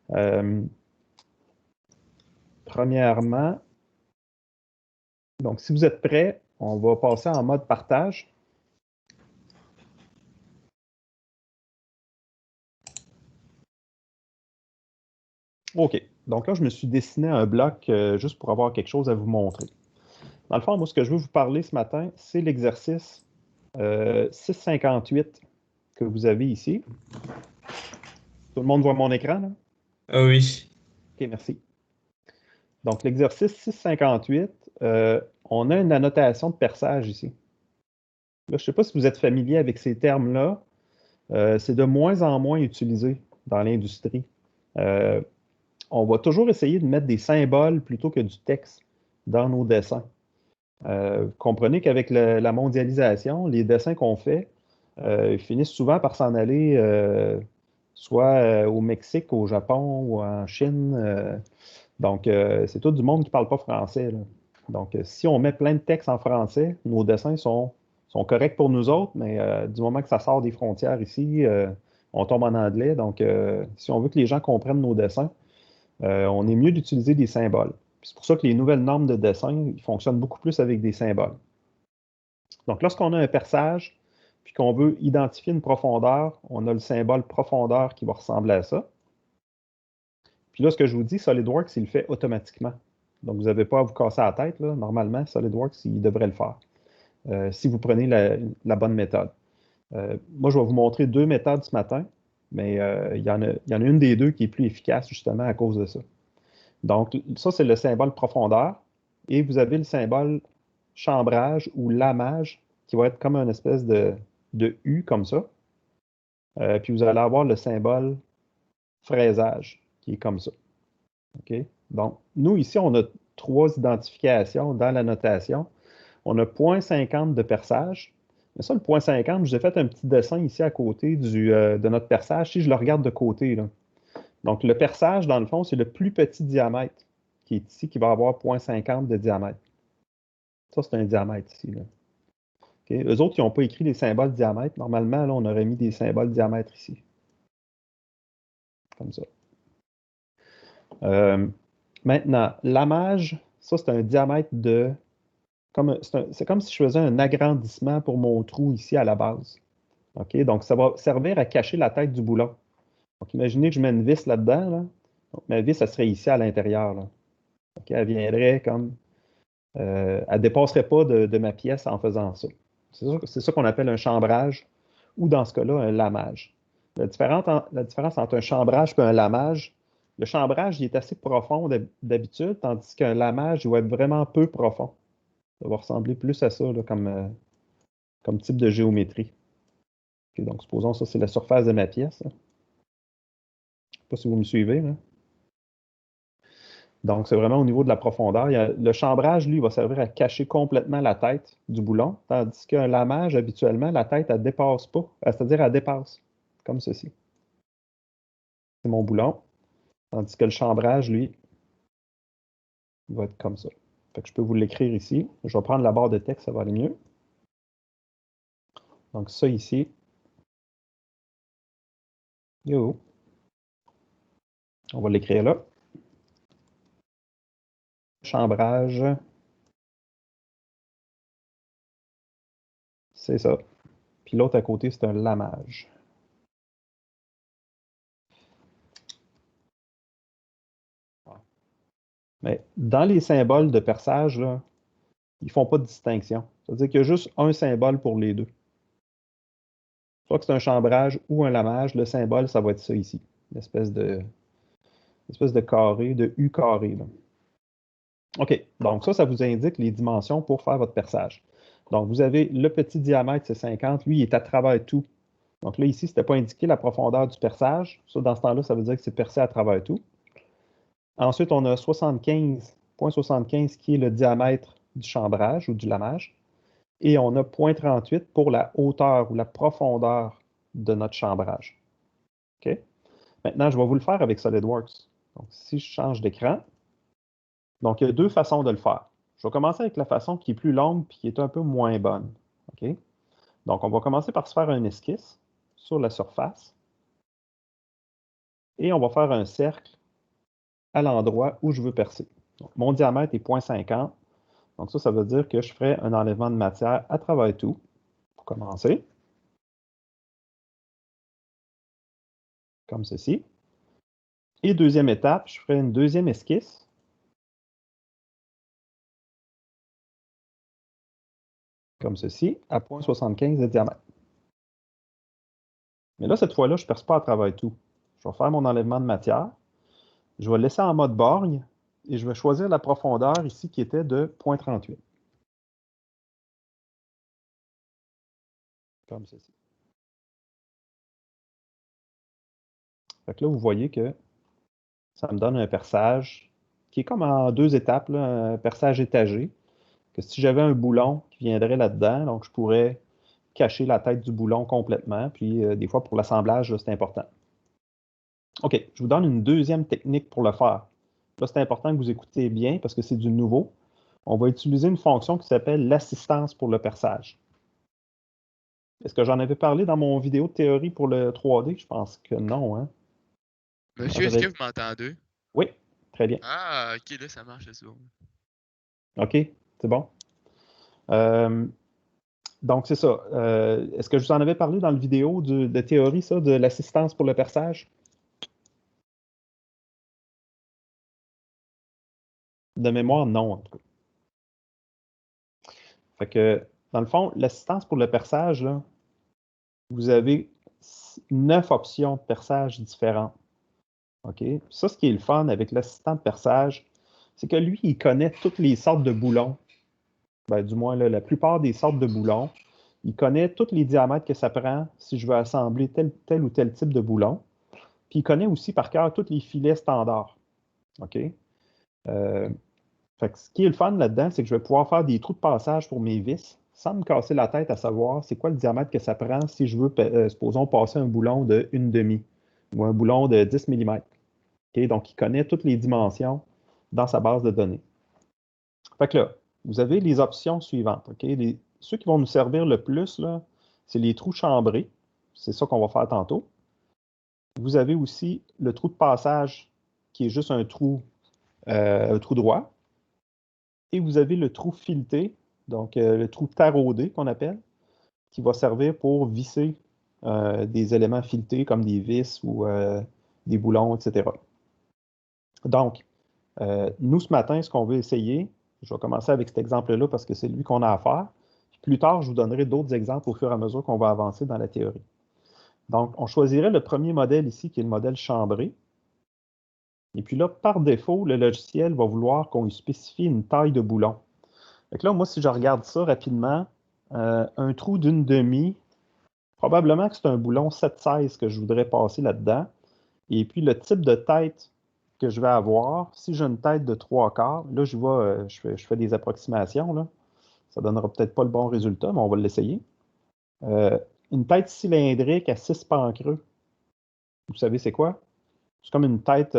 Euh, Premièrement, donc si vous êtes prêts, on va passer en mode partage. OK. Donc là, je me suis dessiné un bloc juste pour avoir quelque chose à vous montrer. Dans le fond, moi, ce que je veux vous parler ce matin, c'est l'exercice 658 que vous avez ici. Tout le monde voit mon écran, là? Ah oui. OK, merci. Donc, l'exercice 658, on a une annotation de perçage ici. Là, je ne sais pas si vous êtes familier avec ces termes-là. C'est de moins en moins utilisé dans l'industrie. On va toujours essayer de mettre des symboles plutôt que du texte dans nos dessins. Comprenez qu'avec la mondialisation, les dessins qu'on fait finissent souvent par s'en aller soit au Mexique, au Japon ou en Chine. Donc, c'est tout du monde qui ne parle pas français, là. Donc, si on met plein de textes en français, nos dessins sont corrects pour nous autres, mais du moment que ça sort des frontières ici, on tombe en anglais. Donc, si on veut que les gens comprennent nos dessins, on est mieux d'utiliser des symboles. C'est pour ça que les nouvelles normes de dessin, ils fonctionnent beaucoup plus avec des symboles. Donc, lorsqu'on a un perçage, puis qu'on veut identifier une profondeur, on a le symbole profondeur qui va ressembler à ça. Puis là, ce que je vous dis, SolidWorks, il le fait automatiquement. Donc, vous n'avez pas à vous casser la tête, là. Normalement, SolidWorks, il devrait le faire, si vous prenez la bonne méthode. Moi, je vais vous montrer deux méthodes ce matin, mais il y en a une des deux qui est plus efficace, justement, à cause de ça. Donc, ça, c'est le symbole profondeur. Et vous avez le symbole chambrage ou lamage, qui va être comme une espèce de U, comme ça. Puis vous allez avoir le symbole fraisage, qui est comme ça. OK? Donc, nous, ici, on a trois identifications dans la notation. On a 0,50 de perçage. Mais ça, le 0,50, je vous ai fait un petit dessin ici à côté de notre perçage. Si je le regarde de côté, là. Donc, le perçage, dans le fond, c'est le plus petit diamètre qui est ici, qui va avoir 0,50 de diamètre. Ça, c'est un diamètre ici, là. Okay? Eux autres, ils n'ont pas écrit les symboles diamètre. Normalement, là, on aurait mis des symboles diamètre ici. Comme ça. Maintenant, lamage, ça, c'est un diamètre de... C'est comme si je faisais un agrandissement pour mon trou ici à la base. OK? Donc, ça va servir à cacher la tête du boulon. Donc, imaginez que je mets une vis là-dedans. Là. Donc, ma vis, elle serait ici à l'intérieur. Okay? Elle viendrait comme... elle ne dépasserait pas de ma pièce en faisant ça. C'est ça qu'on appelle un chambrage ou, dans ce cas-là, un lamage. La différence entre un chambrage et un lamage, le chambrage, il est assez profond d'habitude, tandis qu'un lamage, il va être vraiment peu profond. Ça va ressembler plus à ça là, comme type de géométrie. Okay, donc, supposons ça, c'est la surface de ma pièce. Là. Je ne sais pas si vous me suivez. Là. Donc, c'est vraiment au niveau de la profondeur. Le chambrage, lui, va servir à cacher complètement la tête du boulon, tandis qu'un lamage, habituellement, la tête, elle ne dépasse pas. C'est-à-dire, elle dépasse, comme ceci. C'est mon boulon. Tandis que le chambrage, lui, va être comme ça. Fait que je peux vous l'écrire ici. Je vais prendre la barre de texte, ça va aller mieux. Donc, ça ici. Yo. On va l'écrire là. Chambrage. C'est ça. Puis l'autre à côté, c'est un lamage. Mais dans les symboles de perçage, là, ils ne font pas de distinction. C'est-à-dire qu'il y a juste un symbole pour les deux. Soit que c'est un chambrage ou un lamage, le symbole, ça va être ça ici. Une espèce de carré, de U carré. Là. OK. Donc, ça vous indique les dimensions pour faire votre perçage. Donc, vous avez le petit diamètre, c'est 50. Lui, il est à travers tout. Donc là, ici, ce n'était pas indiqué la profondeur du perçage. Ça, dans ce temps-là, ça veut dire que c'est percé à travers tout. Ensuite, on a 75,75 qui est le diamètre du chambrage ou du lamage. Et on a 0,38 pour la hauteur ou la profondeur de notre chambrage. OK? Maintenant, je vais vous le faire avec SolidWorks. Donc, si je change d'écran, donc il y a deux façons de le faire. Je vais commencer avec la façon qui est plus longue et qui est un peu moins bonne. OK? Donc, on va commencer par se faire un esquisse sur la surface. Et on va faire un cercle à l'endroit où je veux percer. Donc, mon diamètre est 0,50. Donc ça veut dire que je ferai un enlèvement de matière à travers tout, pour commencer. Comme ceci. Et deuxième étape, je ferai une deuxième esquisse. Comme ceci, à 0,75 de diamètre. Mais là, cette fois-là, je ne perce pas à travers tout. Je vais faire mon enlèvement de matière. Je vais laisser en mode borgne et je vais choisir la profondeur ici qui était de 0,38. Comme ceci. Fait que là, vous voyez que ça me donne un perçage qui est comme en deux étapes, là, un perçage étagé. Que si j'avais un boulon qui viendrait là-dedans, donc je pourrais cacher la tête du boulon complètement. Puis des fois, pour l'assemblage, c'est important. OK, je vous donne une deuxième technique pour le faire. Là, c'est important que vous écoutez bien parce que c'est du nouveau. On va utiliser une fonction qui s'appelle l'assistance pour le perçage. Est-ce que j'en avais parlé dans mon vidéo de théorie pour le 3D? Je pense que non, hein? Monsieur, est-ce que vous m'entendez? Oui, très bien. Ah, ok, là, ça marche, c'est bon. OK, c'est bon. Donc, c'est ça. Est-ce que je vous en avais parlé dans le vidéo de théorie, ça, de l'assistance pour le perçage? De mémoire, non, en tout cas. Fait que, dans le fond, l'assistance pour le perçage, là, vous avez 9 options de perçage différentes. OK? Ça, ce qui est le fun avec l'assistant de perçage, c'est que lui, il connaît toutes les sortes de boulons. Ben, du moins, là, la plupart des sortes de boulons. Il connaît tous les diamètres que ça prend si je veux assembler tel ou tel type de boulon. Puis il connaît aussi par cœur tous les filets standards. OK? Fait que ce qui est le fun là-dedans, c'est que je vais pouvoir faire des trous de passage pour mes vis sans me casser la tête à savoir c'est quoi le diamètre que ça prend si je veux, supposons, passer un boulon de 1/2 ou un boulon de 10 mm. Okay? Donc, il connaît toutes les dimensions dans sa base de données. Fait que là, vous avez les options suivantes. Okay? Ceux qui vont nous servir le plus, là, c'est les trous chambrés. C'est ça qu'on va faire tantôt. Vous avez aussi le trou de passage qui est juste un trou droit. Et vous avez le trou fileté, donc le trou taraudé qu'on appelle, qui va servir pour visser des éléments filetés comme des vis ou des boulons, etc. Donc, nous, ce matin, ce qu'on veut essayer, je vais commencer avec cet exemple-là parce que c'est lui qu'on a à faire. Puis plus tard, je vous donnerai d'autres exemples au fur et à mesure qu'on va avancer dans la théorie. Donc, on choisirait le premier modèle ici, qui est le modèle chambré. Et puis là, par défaut, le logiciel va vouloir qu'on lui spécifie une taille de boulon. Fait que là, moi, si je regarde ça rapidement, un trou d'1/2, probablement que c'est un boulon 7/16 que je voudrais passer là-dedans. Et puis, le type de tête que je vais avoir, si j'ai une tête de 3/4, là, je fais des approximations, là. Ça ne donnera peut-être pas le bon résultat, mais on va l'essayer. Une tête cylindrique à 6 pans creux. Vous savez c'est quoi? C'est comme une tête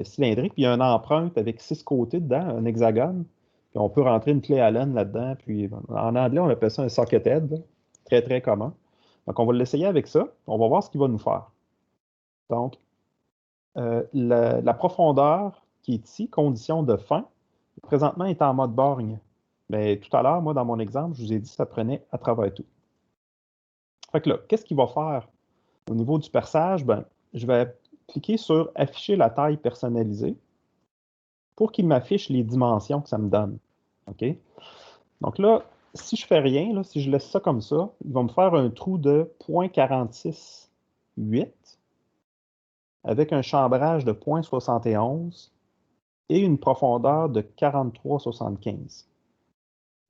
cylindrique, puis il y a une empreinte avec 6 côtés dedans, un hexagone. Puis on peut rentrer une clé Allen là-dedans. Puis en anglais, on appelle ça un socket head. Très, très commun. Donc, on va l'essayer avec ça. On va voir ce qu'il va nous faire. Donc, la profondeur qui est ici, condition de fin, présentement est en mode borgne. Mais tout à l'heure, moi, dans mon exemple, je vous ai dit que ça prenait à travers tout. Fait que là, qu'est-ce qu'il va faire au niveau du perçage? Ben, je vais cliquer sur Afficher la taille personnalisée pour qu'il m'affiche les dimensions que ça me donne. OK? Donc là, si je ne fais rien, là, si je laisse ça comme ça, il va me faire un trou de 0,468 avec un chambrage de 0,71 et une profondeur de 43,75.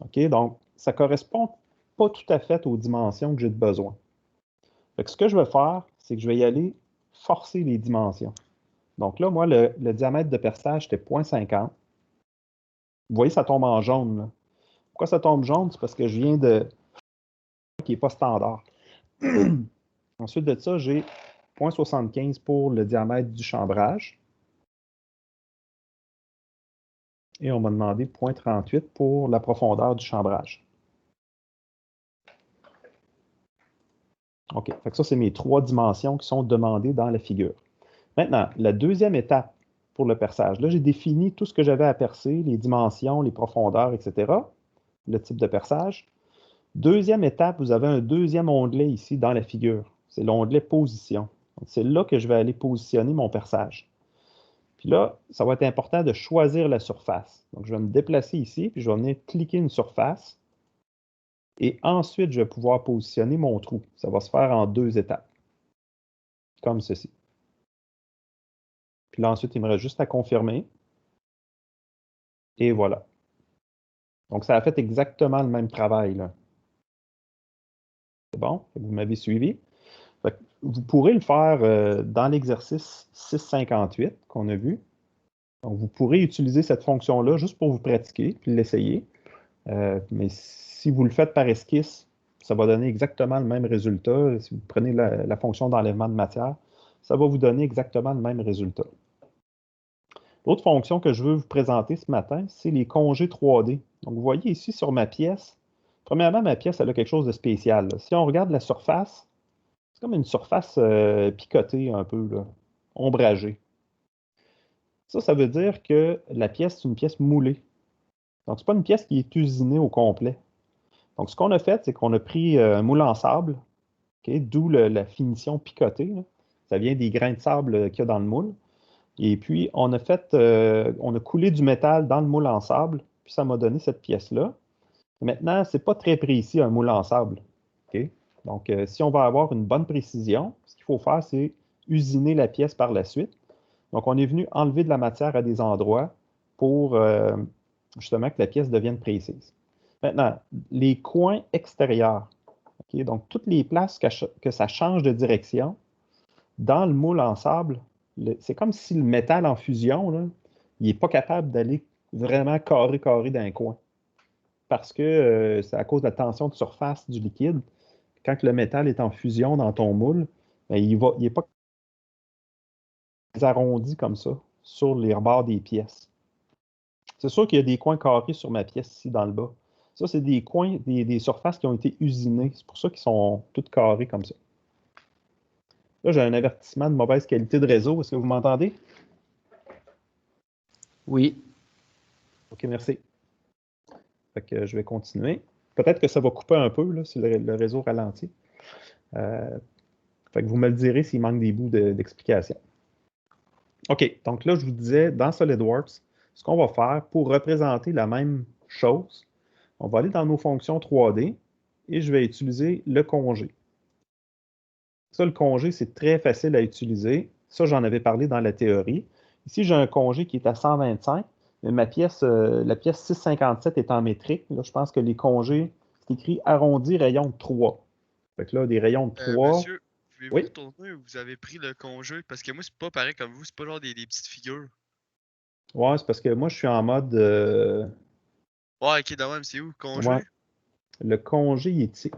OK? Donc, ça ne correspond pas tout à fait aux dimensions que j'ai de besoin. Fait que ce que je vais faire, c'est que je vais y aller forcer les dimensions. Donc là, moi, le diamètre de perçage, c'était 0,50. Vous voyez, ça tombe en jaune, là. Pourquoi ça tombe jaune? C'est parce que je viens de... qui n'est pas standard. Ensuite de ça, j'ai 0,75 pour le diamètre du chambrage. Et on m'a demandé 0,38 pour la profondeur du chambrage. OK. Fait que ça, c'est mes 3 dimensions qui sont demandées dans la figure. Maintenant, la deuxième étape pour le perçage. Là, j'ai défini tout ce que j'avais à percer, les dimensions, les profondeurs, etc., le type de perçage. Deuxième étape, vous avez un deuxième onglet ici dans la figure. C'est l'onglet Position. C'est là que je vais aller positionner mon perçage. Puis là, ça va être important de choisir la surface. Donc, je vais me déplacer ici, puis je vais venir cliquer une surface. Et ensuite, je vais pouvoir positionner mon trou. Ça va se faire en 2 étapes, comme ceci. Puis là, ensuite, il me reste juste à confirmer. Et voilà. Donc, ça a fait exactement le même travail, là. C'est bon? Vous m'avez suivi? Vous pourrez le faire dans l'exercice 658 qu'on a vu. Donc, vous pourrez utiliser cette fonction-là juste pour vous pratiquer, puis l'essayer. Mais si vous le faites par esquisse, ça va donner exactement le même résultat. Si vous prenez la fonction d'enlèvement de matière, ça va vous donner exactement le même résultat. L'autre fonction que je veux vous présenter ce matin, c'est les congés 3D. Donc, vous voyez ici sur ma pièce, premièrement, ma pièce, elle a quelque chose de spécial, là. Si on regarde la surface, c'est comme une surface picotée un peu, là, ombragée. Ça veut dire que la pièce, c'est une pièce moulée. Donc, ce n'est pas une pièce qui est usinée au complet. Donc, ce qu'on a fait, c'est qu'on a pris un moule en sable, okay, d'où la finition picotée, là. Ça vient des grains de sable qu'il y a dans le moule. Et puis, on a coulé du métal dans le moule en sable, puis ça m'a donné cette pièce-là. Maintenant, ce n'est pas très précis un moule en sable. Okay? Donc, si on va avoir une bonne précision, ce qu'il faut faire, c'est usiner la pièce par la suite. Donc, on est venu enlever de la matière à des endroits pour justement que la pièce devienne précise. Maintenant, les coins extérieurs. Okay? Donc, toutes les places que ça change de direction, dans le moule en sable, c'est comme si le métal en fusion, là, il n'est pas capable d'aller vraiment carré d'un coin. Parce que c'est à cause de la tension de surface du liquide. Quand le métal est en fusion dans ton moule, ben, il n'est pas arrondi comme ça sur les rebords des pièces. C'est sûr qu'il y a des coins carrés sur ma pièce ici dans le bas. Ça, c'est des coins, des surfaces qui ont été usinées. C'est pour ça qu'ils sont toutes carrées comme ça. Là, j'ai un avertissement de mauvaise qualité de réseau. Est-ce que vous m'entendez? Oui. OK, merci. Fait que je vais continuer. Peut-être que ça va couper un peu là, si le réseau ralentit. Fait que vous me le direz s'il manque des bouts d'explication. OK, donc là, je vous disais, dans SolidWorks, ce qu'on va faire pour représenter la même chose, on va aller dans nos fonctions 3D et je vais utiliser le congé. Ça, le congé, c'est très facile à utiliser. Ça, j'en avais parlé dans la théorie. Ici, j'ai un congé qui est à 125, mais la pièce 657 est en métrique. Là, je pense que les congés, c'est écrit arrondi rayon de 3. Fait que là, des rayons de 3. Monsieur, pouvez-vous Oui. retourner où vous avez pris le congé? Parce que moi, c'est pas pareil comme vous, c'est pas genre des petites figures. Ouais, c'est parce que moi, je suis en mode. Ouais, ok, de même, c'est où le congé? Ouais, le congé, il est ici.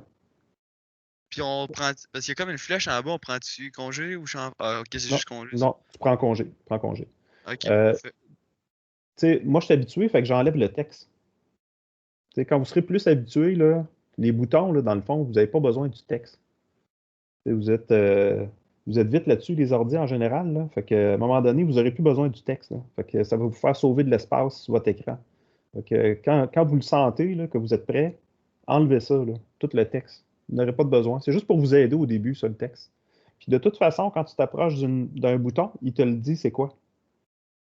Puis on prend. Parce qu'il y a comme une flèche en bas, on prend dessus congé ou champ. Ah, ok, c'est Non, juste congé. non, tu prends congé. Tu prends congé. Ok, Tu parfait. sais, moi, je suis habitué, fait que j'enlève le texte. Tu sais, quand vous serez plus habitué, là, les boutons, là, dans le fond, vous n'avez pas besoin du texte. Tu sais, vous êtes vite là-dessus, les ordi en général, là. Fait que, à un moment donné, vous n'aurez plus besoin du texte, là. Fait que ça va vous faire sauver de l'espace sur votre écran. Fait que, quand vous le sentez, là, que vous êtes prêt, enlevez ça, là, tout le texte. Vous n'aurez pas de besoin. C'est juste pour vous aider au début, ça, le texte. Puis de toute façon, quand tu t'approches d'un bouton, il te le dit c'est quoi.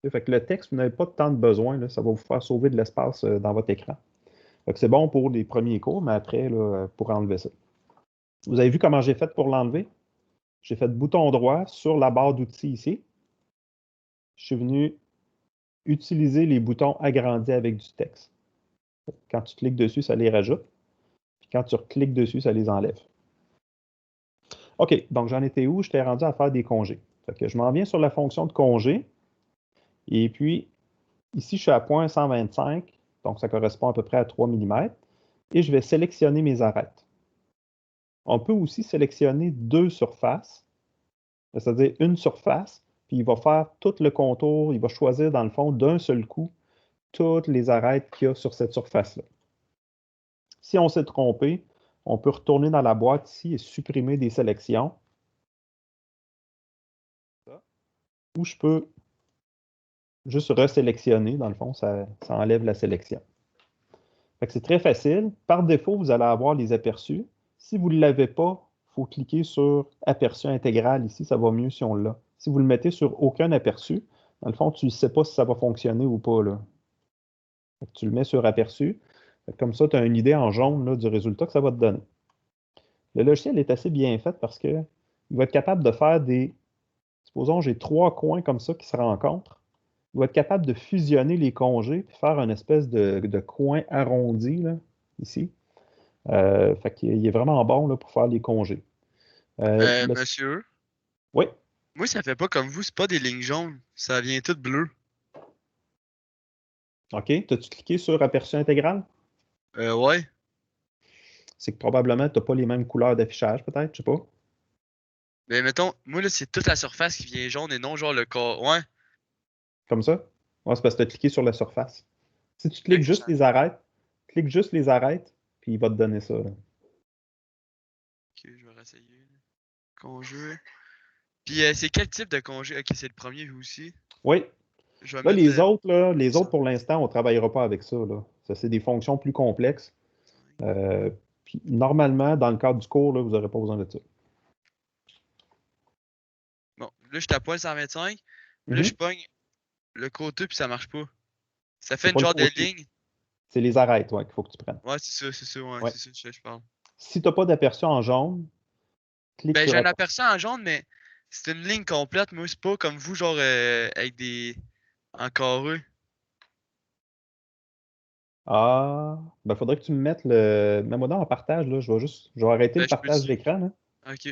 Fait que le texte, vous n'avez pas tant de besoin, là, ça va vous faire sauver de l'espace dans votre écran. Fait que c'est bon pour les premiers cours, mais après, là, pour enlever ça. Vous avez vu comment j'ai fait pour l'enlever? J'ai fait bouton droit sur la barre d'outils ici. Je suis venu utiliser les boutons agrandis avec du texte. Quand tu cliques dessus, ça les rajoute. Puis quand tu recliques dessus, ça les enlève. OK, donc j'en étais où? J'étais rendu à faire des congés. Fait que je m'en viens sur la fonction de congé. Et puis, ici, je suis à 0.125, donc ça correspond à peu près à 3 mm. Et je vais sélectionner mes arêtes. On peut aussi sélectionner 2 surfaces, c'est-à-dire une surface, puis il va faire tout le contour, il va choisir dans le fond d'un seul coup toutes les arêtes qu'il y a sur cette surface-là. Si on s'est trompé, on peut retourner dans la boîte ici et supprimer des sélections. ou je peux juste resélectionner. Dans le fond, ça enlève la sélection. Fait que c'est très facile. Par défaut, vous allez avoir les aperçus. Si vous ne l'avez pas, il faut cliquer sur aperçu intégral ici. Ça va mieux si on l'a. Si vous le mettez sur aucun aperçu, dans le fond, tu ne sais pas si ça va fonctionner ou pas, là. Fait que tu le mets sur aperçu. Fait que comme ça, tu as une idée en jaune là, du résultat que ça va te donner. Le logiciel est assez bien fait parce qu'il va être capable de faire des... Supposons j'ai 3 coins comme ça qui se rencontrent. Il va être capable de fusionner les congés et faire une espèce de coin arrondi, là, ici. Fait qu'il est vraiment bon là, pour faire les congés. Monsieur, Oui, moi, ça fait pas comme vous, c'est pas des lignes jaunes. Ça vient tout bleu. OK. T'as-tu cliqué sur aperçu intégral? Ouais. C'est que probablement tu n'as pas les mêmes couleurs d'affichage, peut-être, je sais pas. Mais mettons, moi, là, c'est toute la surface qui vient jaune et non genre le corps. Ouais. Comme ça? Ouais, c'est parce que tu as cliqué sur la surface. Si tu Là cliques que je juste change. les arêtes, clique juste les arêtes, puis il va te donner ça, là. Ok, je vais réessayer. Congé. Puis c'est quel type de congé? Ok, c'est le premier vous aussi. Oui. Je vais Là, mettre le les autres, 100. pour l'instant, on ne travaillera pas avec ça, là. Ça, c'est des fonctions plus complexes. Euh, Puis normalement, dans le cadre du cours, là, vous n'aurez pas besoin de ça. Bon, là, je tape pas le 125. Puis là, je Mhm. pogne le côté puis ça marche pas. Ça C'est fait une pas le genre de côté. ligne. C'est les arêtes, ouais, qu'il faut que tu prennes. Ouais, ouais, Ouais. c'est ça, je parle. Si tu n'as pas d'aperçu en jaune, clique Ben, sur j'ai un aperçu. aperçu en jaune, mais c'est une ligne complète. Moi, c'est pas comme vous, genre avec des. En carré. Ah, ben, faudrait que tu me mettes le. Mets-moi dans en partage, là. Je vais arrêter le Ben, je partage peux-tu. d'écran, là. Ok.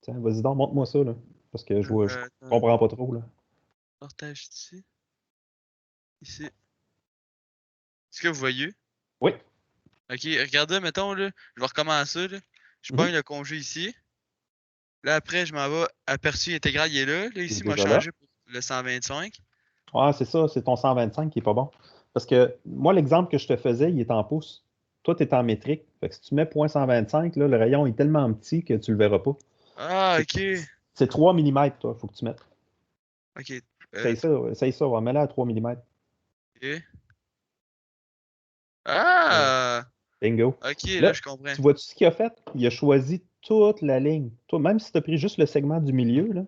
Tiens, vas-y donc, montre-moi ça, là. Parce que je Attends, comprends pas trop, là. partage ici. Ici. Est-ce que vous voyez? Oui. Ok, regardez, mettons, là. Je vais recommencer, là. Je Mhm. pogne le congé ici. Là, après, je m'en vais. Aperçu intégral, il est là. Là, Il est ici, m'a déjà là. changé pour le 125. Ah, c'est ça, c'est ton 125 qui est pas bon. Parce que moi, l'exemple que je te faisais, il est en pouces. Toi, tu es en métrique. Fait que si tu mets .125, là, le rayon est tellement petit que tu le verras pas. Ah, C'est ok. c'est 3 mm, toi, il faut que tu mettes. Ok. Essaye ça, va, mets-le à 3 mm. Ok. Euh, Ah! Bingo. Ok, là, Là, je comprends. tu vois-tu ce qu'il a fait? Il a choisi toute la ligne. Toi, même si tu as pris juste le segment du milieu, là,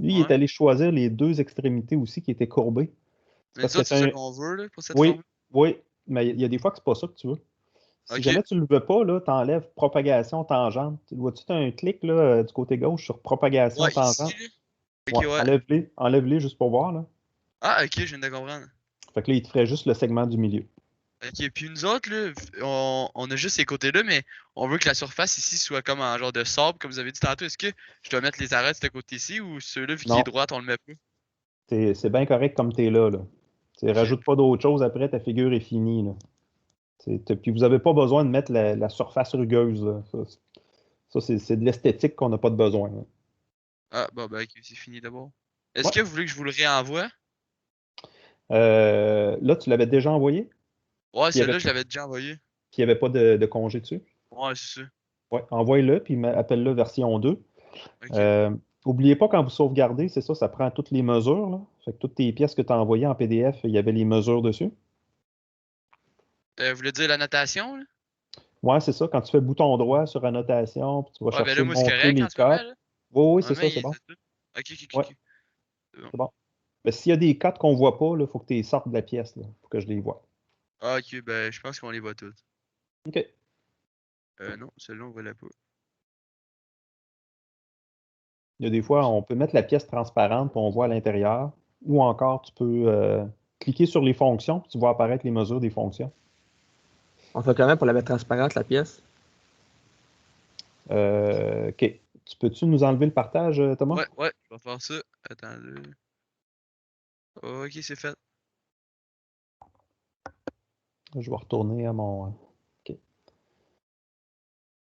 lui, il est Ouais. allé choisir les deux extrémités aussi qui étaient courbées. C'est Mais parce nous que autres, tu c'est ça as un... qu'on veut, là, pour cette Oui, formule. oui, mais il y a des fois que c'est pas ça que tu veux. Si Ok. jamais tu ne le veux pas, tu enlèves propagation tangente. Vois-tu, tu as un clic là, du côté gauche sur propagation Ouais, ici, tangente? là. Ok, Ouais, ouais. enlève-les juste pour voir, là. Ah, ok, je viens de comprendre. Fait que là, il te ferait juste le segment du milieu. Ok, puis nous autres, là, on a juste ces côtés-là, mais on veut que la surface ici soit comme un genre de sable, comme vous avez dit tantôt. Est-ce que je dois mettre les arêtes de ce côté-ci ou ceux-là, vu qu'il est Non, droit, on le met pas? c'est bien correct comme tu es là. Ok. Rajoute pas d'autre chose après, ta figure est finie, là. Puis vous n'avez pas besoin de mettre la surface rugueuse, là. Ça, c'est de l'esthétique qu'on n'a pas de besoin, là. Ah, bon, ben, ok, c'est fini d'abord. Est-ce Ouais. que vous voulez que je vous le réenvoie? Là, tu l'avais déjà envoyé, Ouais, puis celui-là, je l'avais déjà envoyé. il n'y avait pas de congé dessus. Ouais, c'est ça. Ouais, envoie-le, puis appelle-le version 2. Ok. Euh, Oubliez pas quand vous sauvegardez, c'est ça, ça prend toutes les mesures, là. Fait que toutes tes pièces que tu as envoyées en PDF, il y avait les mesures dessus. Vous voulez dire la notation, là? Ouais, c'est ça. Quand tu fais bouton droit sur annotation, puis tu vas Ouais, ben là, chercher moi, c'est montrer correct les en ce moment, cotes. là. Oui, oui, c'est Vraiment, ça, il c'est est bon. tout. Ok, ok, ok, Ouais, ok. C'est bon. c'est bon. Mais s'il y a des cotes qu'on voit pas, il faut que tu les sortes de la pièce, là, pour que je les vois. Ah, ok, ben, je pense qu'on les voit toutes. OK. Non, celle-là, on voit la pas. Il y a des fois, on peut mettre la pièce transparente, puis on voit à l'intérieur. Ou encore, tu peux cliquer sur les fonctions, puis tu vois apparaître les mesures des fonctions. On fait comment pour la mettre transparente, la pièce? OK. Tu peux-tu nous enlever le partage, Thomas? Ouais, ouais, je vais faire ça. Attends-le. Ok, c'est fait. Je vais retourner à mon... OK.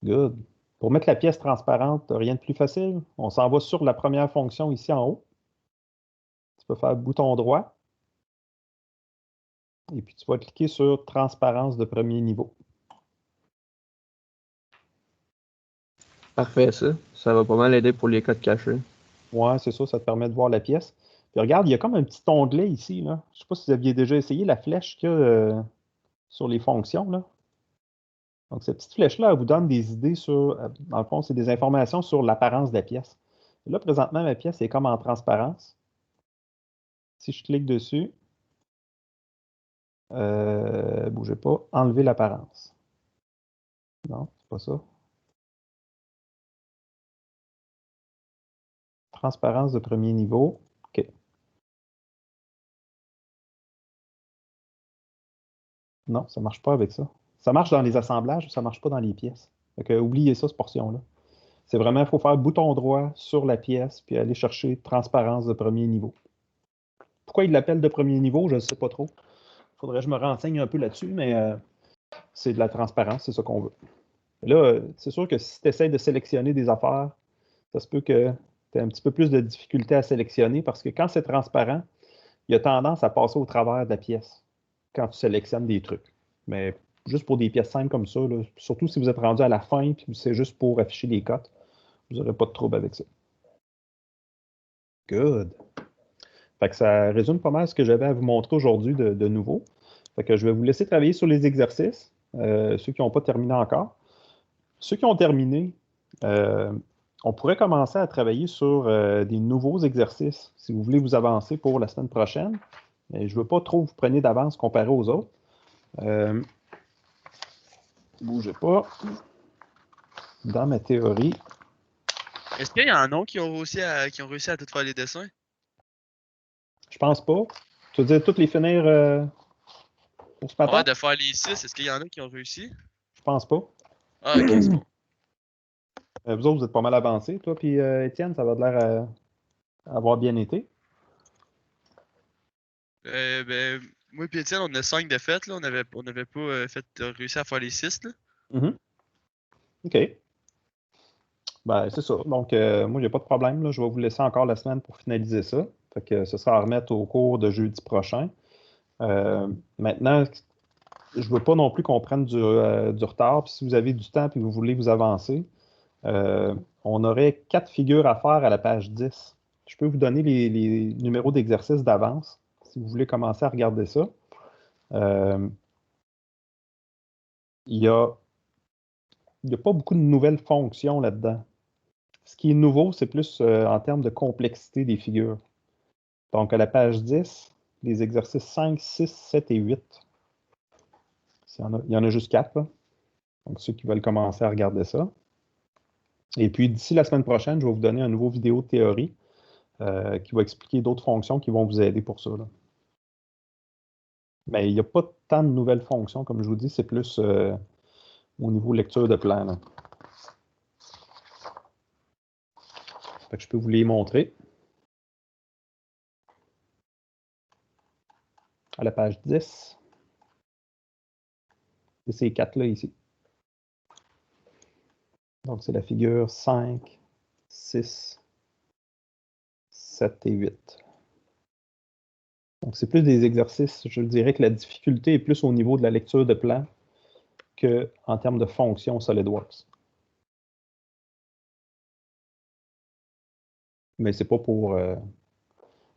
Good. Pour mettre la pièce transparente, rien de plus facile. On s'en va sur la première fonction ici en haut. Tu peux faire bouton droit. Et puis tu vas cliquer sur transparence de premier niveau. Parfait, ça. Ça va pas mal aider pour les codes cachés. Ouais, c'est ça te permet de voir la pièce. Puis regarde, il y a comme un petit onglet ici, là. Je ne sais pas si vous aviez déjà essayé la flèche qu'il y a sur les fonctions, là. Donc, cette petite flèche-là, elle vous donne des idées sur, dans le fond, c'est des informations sur l'apparence de la pièce. Et là, présentement, ma pièce est comme en transparence. Si je clique dessus, bougez pas, enlever l'apparence. Non, c'est pas ça. Transparence de premier niveau. OK. Non, ça ne marche pas avec ça. Ça marche dans les assemblages, ça ne marche pas dans les pièces. Donc, oubliez ça, cette portion-là. C'est vraiment, il faut faire bouton droit sur la pièce, puis aller chercher transparence de premier niveau. Pourquoi ils l'appellent de premier niveau, je ne sais pas trop. Il faudrait que je me renseigne un peu là-dessus, mais c'est de la transparence, c'est ça qu'on veut. Là, c'est sûr que si tu essaies de sélectionner des affaires, ça se peut que tu aies un petit peu plus de difficulté à sélectionner parce que quand c'est transparent, il y a tendance à passer au travers de la pièce quand tu sélectionnes des trucs. Mais juste pour des pièces simples comme ça, là, surtout si vous êtes rendu à la fin et c'est juste pour afficher les cotes, vous n'aurez pas de trouble avec ça. Good. Fait que ça résume pas mal ce que j'avais à vous montrer aujourd'hui de nouveau. Fait que je vais vous laisser travailler sur les exercices, ceux qui n'ont pas terminé encore. Ceux qui ont terminé, on pourrait commencer à travailler sur des nouveaux exercices si vous voulez vous avancer pour la semaine prochaine. Et je ne veux pas trop vous preniez d'avance comparé aux autres. Bougez pas. Dans ma théorie, Est-ce qu'il y en a qui ont réussi à tout faire les dessins? je pense pas. Tu veux dire toutes les finir pour ce matin? Ouais, de faire les 6, est-ce qu'il y en a qui ont réussi? Je pense pas. Ah, ok, c'est bon. Vous autres, vous êtes pas mal avancés, toi puis Étienne, ça va de l'air à avoir bien été. Ben, moi et Étienne, on a 5 défaites, là. On avait pas réussi à faire les 6, là. Mhm. OK. Ben, c'est ça. Donc, moi, j'ai pas de problème, là. Je vais vous laisser encore la semaine pour finaliser ça. Fait que ce sera à remettre au cours de jeudi prochain. Maintenant, je veux pas non plus qu'on prenne du retard. Puis si vous avez du temps et que vous voulez vous avancer, on aurait 4 figures à faire à la page 10. Je peux vous donner les numéros d'exercice d'avance si vous voulez commencer à regarder ça. Il n'y a pas beaucoup de nouvelles fonctions là-dedans. Ce qui est nouveau, c'est plus en termes de complexité des figures. Donc, à la page 10, les exercices 5, 6, 7 et 8. Il y en a juste 4. Là. Donc, ceux qui veulent commencer à regarder ça. Et puis, d'ici la semaine prochaine, je vais vous donner un nouveau vidéo de théorie qui va expliquer d'autres fonctions qui vont vous aider pour ça. Là. Mais il n'y a pas tant de nouvelles fonctions, comme je vous dis, c'est plus au niveau lecture de plan. Là. Fait que je peux vous les montrer. À la page 10. C'est ces 4-là ici. Donc, c'est la figure 5, 6, 7 et 8. Donc, c'est plus des exercices. Je dirais que la difficulté est plus au niveau de la lecture de plan qu'en termes de fonction SolidWorks. Mais c'est pas pour...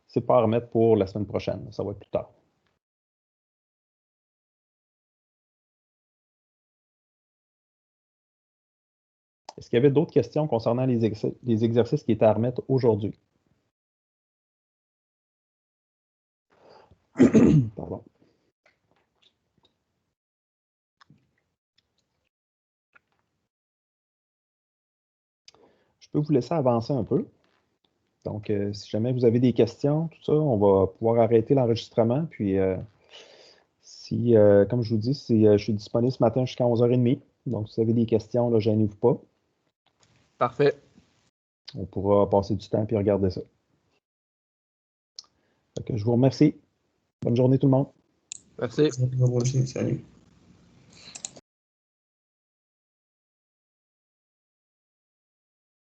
c'est pas à remettre pour la semaine prochaine. Ça va être plus tard. Est-ce qu'il y avait d'autres questions concernant les exercices qui étaient à remettre aujourd'hui? Pardon. Je peux vous laisser avancer un peu. Donc, si jamais vous avez des questions, tout ça, on va pouvoir arrêter l'enregistrement. Puis, comme je vous dis, je suis disponible ce matin jusqu'à 11h30. Donc, si vous avez des questions, là, gênez-vous pas. Parfait. On pourra passer du temps et regarder ça. Donc, je vous remercie. Bonne journée tout le monde. Merci. Salut.